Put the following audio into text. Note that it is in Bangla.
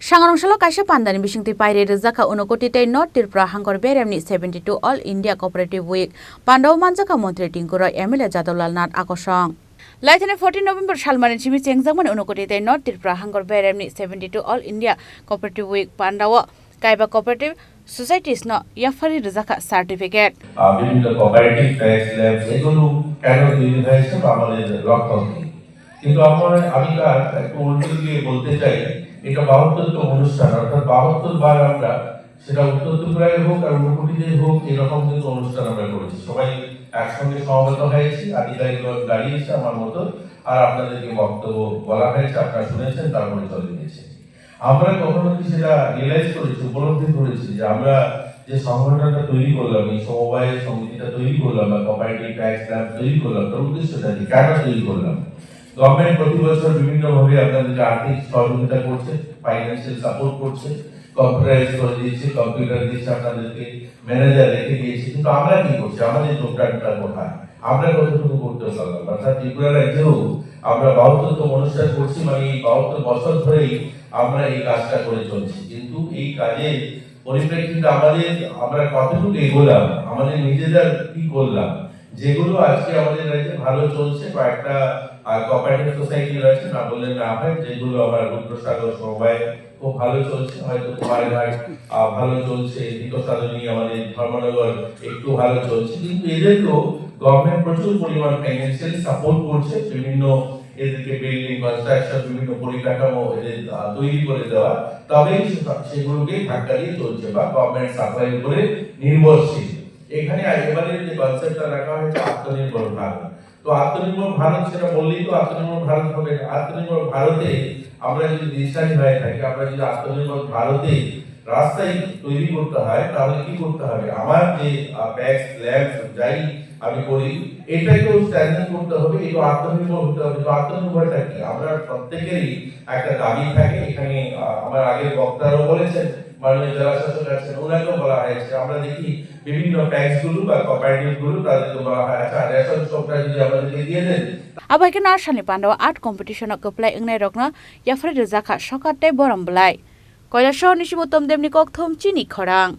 Sangrongsalo Kaisa Pandani Bisingtwi Pairuwi Rwjakha Unakoti tei North Tripura Hangkhor Beremni 72 All India Cooperative Week Pandao Manjakha Mantri Tinku MLA Jadav Nath Akosong. Laitane 14 November Salmanin Chimi Chengzangman Unakoti tei North Tripura Hangkhor Beremni 72 All India Cooperative Week Pandao Kaiba Cooperative Societies no Yafari Rwjakha Certificate. বিভিন্ন কোঅপারেটিভ ট্যাক্স ল্যাবস এগুলো কেন তৈরি হয়েছে আমাদের লক্ষ্য কিন্তু আমি একটু উল্টো দিয়ে বলতে চাই এটা 72তম অনুষ্ঠান অর্থাৎ 72 বার আমরা সেটা উত্তর ত্রিপুরায় হোক আর উনকোটিতে হোক এরকম কিন্তু অনুষ্ঠান আমরা করেছি সবাই একসঙ্গে সমবেত হয়েছি আধিকারিকগণ দাঁড়িয়েছে আমার মতো আর আপনাদেরকে বক্তব্য বলা হয়েছে আপনারা শুনেছেন তারপরে চলে গিয়েছে আমরা কখনো কি সেটা রিয়েলাইজ করেছি উপলব্ধি করেছি যে আমরা যে সংগঠনটা তৈরি করলাম এই সমবায় সমিতিটা তৈরি করলাম বা কোঅপারেটিভ ট্যাক্স ল্যাব তৈরি করলাম তার উদ্দেশ্যটা কি কেন তৈরি করলাম গভর্নমেন্ট প্রতি বছর বিভিন্নভাবে আপনাদেরকে আর্থিক সহযোগিতা করছে ফাইন্যান্সিয়াল সাপোর্ট করছে কম্পিউটারাইজ করে দিয়েছে কম্পিউটার দিয়েছে আপনাদেরকে ম্যানেজার রেখে দিয়েছে কিন্তু আমরা কি করছি আমাদের যোগদানটা কোথায় আমরা কতটুকু করতে পারলাম অর্থাৎ ত্রিপুরা রাজ্যেও আমরা 72তম অনুষ্ঠান করছি মানে এই 72 বছর ধরেই আমরা এই কাজটা করে চলছি কিন্তু এই কাজে পরিপ্রেক্ষিতে আমরা কতটুকু এগোলাম আমাদের নিজেরা কি করলাম যেগুলো আজকে আমাদের রাজ্যে ভালো চলছে কয়েকটা কোঅপারেটিভ সোসাইটি রয়েছে না বললে না হয় যেগুলো আমার রুদ্রসাগর সমবায় খুব ভালো চলছে হয়তো কুমারঘাট ভালো চলছে বিকশালী আমাদের ধর্মনগর একটু ভালো চলছে কিন্তু এদেরকেও গভর্নমেন্ট প্রচুর পরিমাণ ফাইন্যান্সিয়াল সাপোর্ট করছে বিভিন্ন এদেরকে বিল্ডিং কনস্ট্রাকশন বিভিন্ন পরিকাঠামো এদের তৈরি করে দেওয়া তবেই সেগুলোকে ধাক্কা দিয়ে চলছে বা গভর্নমেন্ট সাপ্লাই করে নির্ভরশীল এখানে এবারে যে কনসেপ্টটা রাখা হয়েছে আত্মনির্ভর ভারত তো আত্মনির্ভর ভারত সেটা বললেই তো আত্মনির্ভর ভারত হবে আত্মনির্ভর ভারতে আমরা যদি দিশাই হয়ে থাকি আমরা যদি আত্মনির্ভর ভারতে রাস্তায় তৈরি করতে হয় তাহলে কি করতে হবে আমার যে ট্যাক্স ল্যাব যাই আমি করি এটাকেও স্ট্যান্ডার্ড করতে হবে এটা আত্মনির্ভর হতে হবে তো আত্মনির্ভরটা কি আমরা প্রত্যেকেরই একটা দাবি থাকে এখানে আমার আগের বক্তারাও বলেছেন মাননীয় জেলা শাসক আছেন ওনাকেও বলা হয়েছে আমরা দেখি বিভিন্ন ট্যাক্স গুলো বা কোঅপারেটিভ গুলো তাদেরকে বলা হয় আচ্ছা রেশন শপটা যদি আমাদেরকে দিয়ে দেন Abaikan Arshani Pandao art competition of Koplai Ingnai Rokna Yafari Rwjakha Shokate Boram Blai Koila Show Nishimutom Demni Kokthom Chini Khorang